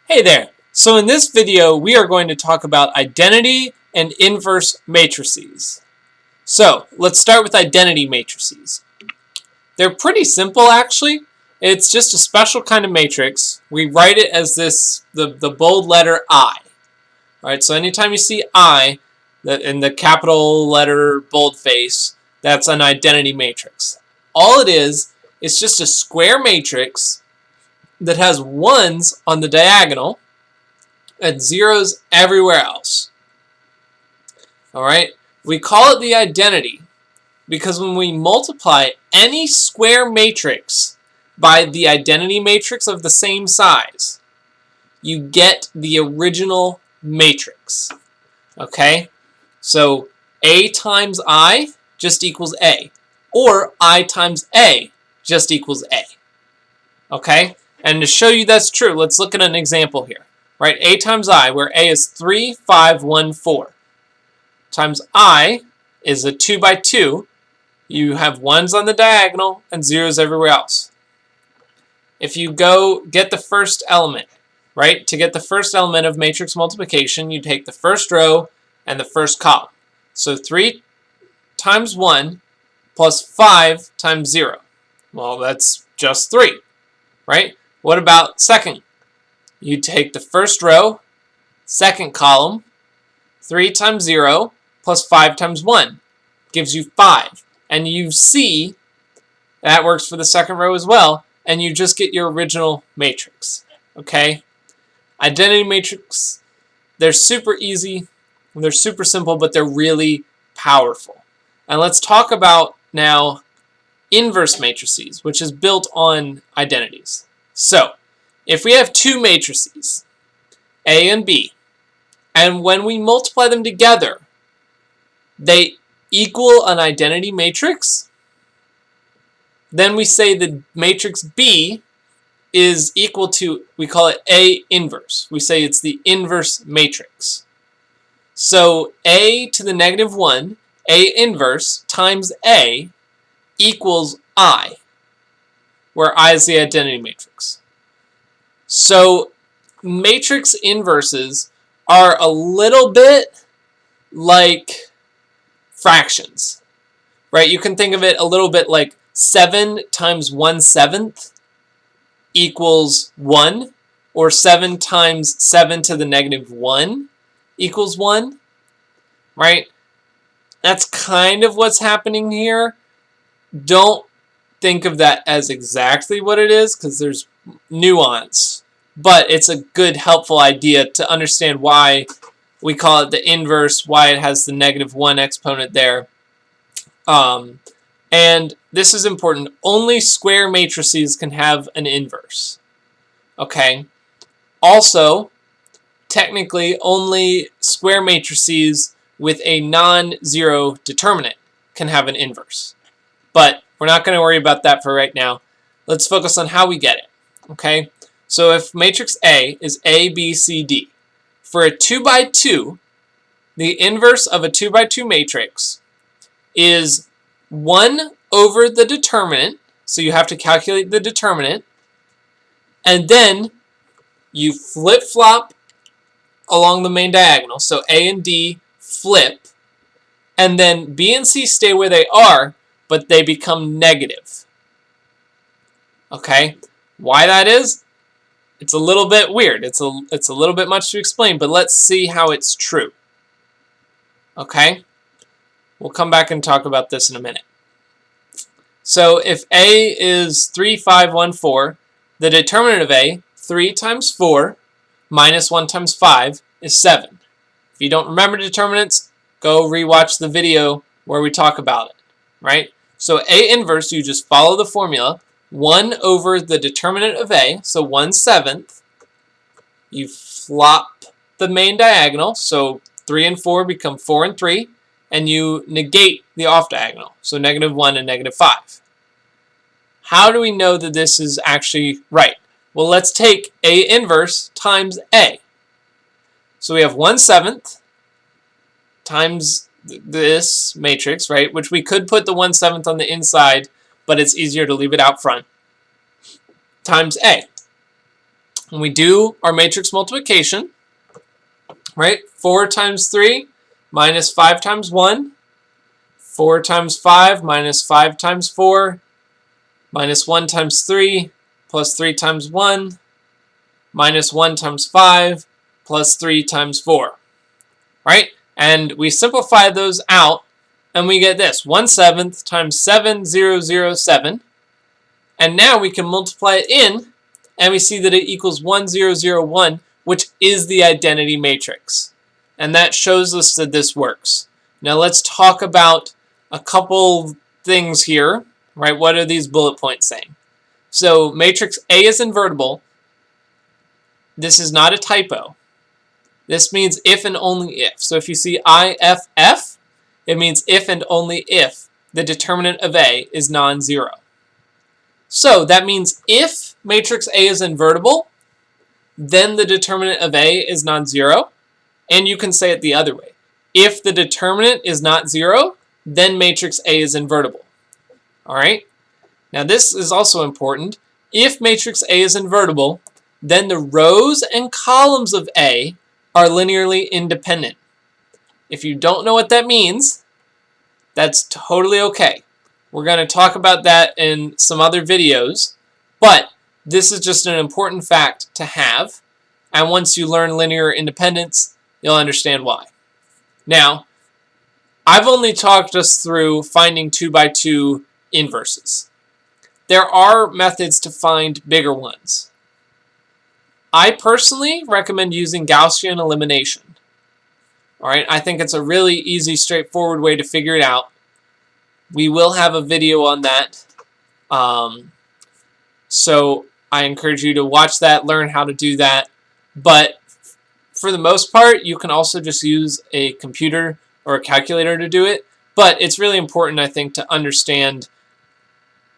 Hey there! So in this video we are going to talk about identity and inverse matrices. So let's start with identity matrices. They're pretty simple actually. It's just a special kind of matrix. We write it as the bold letter I. Alright, so anytime you see I in the capital letter boldface, that's an identity matrix. All it is just a square matrix that has ones on the diagonal and zeros everywhere else. Alright, we call it the identity because when we multiply any square matrix by the identity matrix of the same size, you get the original matrix. Okay, so A times I just equals A, or I times A just equals A. Okay, and to show you that's true, let's look at an example here. Right, A times I, where A is 3, 5, 1, 4, times I is a 2 by 2. You have ones on the diagonal and zeros everywhere else. If you go get the first element, right, to get the first element of matrix multiplication, you take the first row and the first column. So 3 times 1 plus 5 times 0. Well, that's just 3, right? What about second? You take the first row, second column, 3 times 0 plus 5 times 1 gives you 5. And you see that works for the second row as well, and you just get your original matrix. Okay? Identity matrix, they're super easy, they're super simple, but they're really powerful. And let's talk about now inverse matrices, which is built on identities. So, if we have two matrices, A and B, and when we multiply them together, they equal an identity matrix, then we say the matrix B is equal to, we call it A inverse. We say it's the inverse matrix. So A to the negative 1, A inverse times A equals I, where I is the identity matrix. So matrix inverses are a little bit like fractions, right? You can think of it a little bit like 7 times 1/7 equals 1, or 7 times 7 to the negative 1 equals 1, right? That's kind of what's happening here. Don't think of that as exactly what it is, because there's nuance, but it's a good helpful idea to understand why we call it the inverse, why it has the negative 1 exponent there. And this is important. Only square matrices can have an inverse. Okay. Also, technically, only square matrices with a non-zero determinant can have an inverse. But we're not going to worry about that for right now. Let's focus on how we get it. Okay. So if matrix A is A, B, C, D, for a 2 by 2, the inverse of a 2 by 2 matrix is 1 over the determinant. So you have to calculate the determinant. And then you flip-flop along the main diagonal. So A and D flip. And then B and C stay where they are, but they become negative. Okay? Why that is? It's a little bit weird. It's a little bit much to explain, but let's see how it's true. Okay? We'll come back and talk about this in a minute. So if A is 3, 5, 1, 4, the determinant of A, 3 times 4 minus 1 times 5, is 7. If you don't remember determinants, go rewatch the video where we talk about it. Right? So A inverse, you just follow the formula. 1 over the determinant of A, so 1/7. You flop the main diagonal, so 3 and 4 become 4 and 3, and you negate the off diagonal, so negative 1 and negative 5. How do we know that this is actually right? Well, let's take A inverse times A. So we have 1/7 times this matrix, right, which we could put the 1/7 on the inside, but it's easier to leave it out front, times A. when we do our matrix multiplication, right? 4 times 3 minus 5 times 1. 4 times 5 minus 5 times 4 minus 1 times 3 plus 3 times 1 minus 1 times 5 plus 3 times 4, right? And we simplify those out, and we get this, 1/7 times 7007. And now we can multiply it in, and we see that it equals 1001, which is the identity matrix. And that shows us that this works. Now let's talk about a couple things here, right? What are these bullet points saying? So matrix A is invertible. This is not a typo. This means if and only if. So if you see IFF, it means if and only if the determinant of A is non-zero. So that means if matrix A is invertible, then the determinant of A is non-zero. And you can say it the other way. If the determinant is not zero, then matrix A is invertible. All right? Now this is also important. If matrix A is invertible, then the rows and columns of A are linearly independent. If you don't know what that means, that's totally okay. We're going to talk about that in some other videos, but this is just an important fact to have, and once you learn linear independence, you'll understand why. Now, I've only talked us through finding 2x2 inverses. There are methods to find bigger ones. I personally recommend using Gaussian elimination. All right, I think it's a really easy, straightforward way to figure it out. We will have a video on that. So I encourage you to watch that, learn how to do that. But for the most part, you can also just use a computer or a calculator to do it. But it's really important, I think, to understand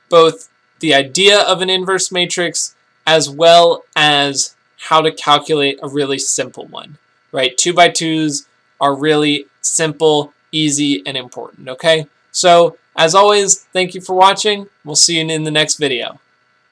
both the idea of an inverse matrix as well as how to calculate a really simple one, right? 2x2s are really simple, easy, and important, okay? So, as always, thank you for watching. We'll see you in the next video.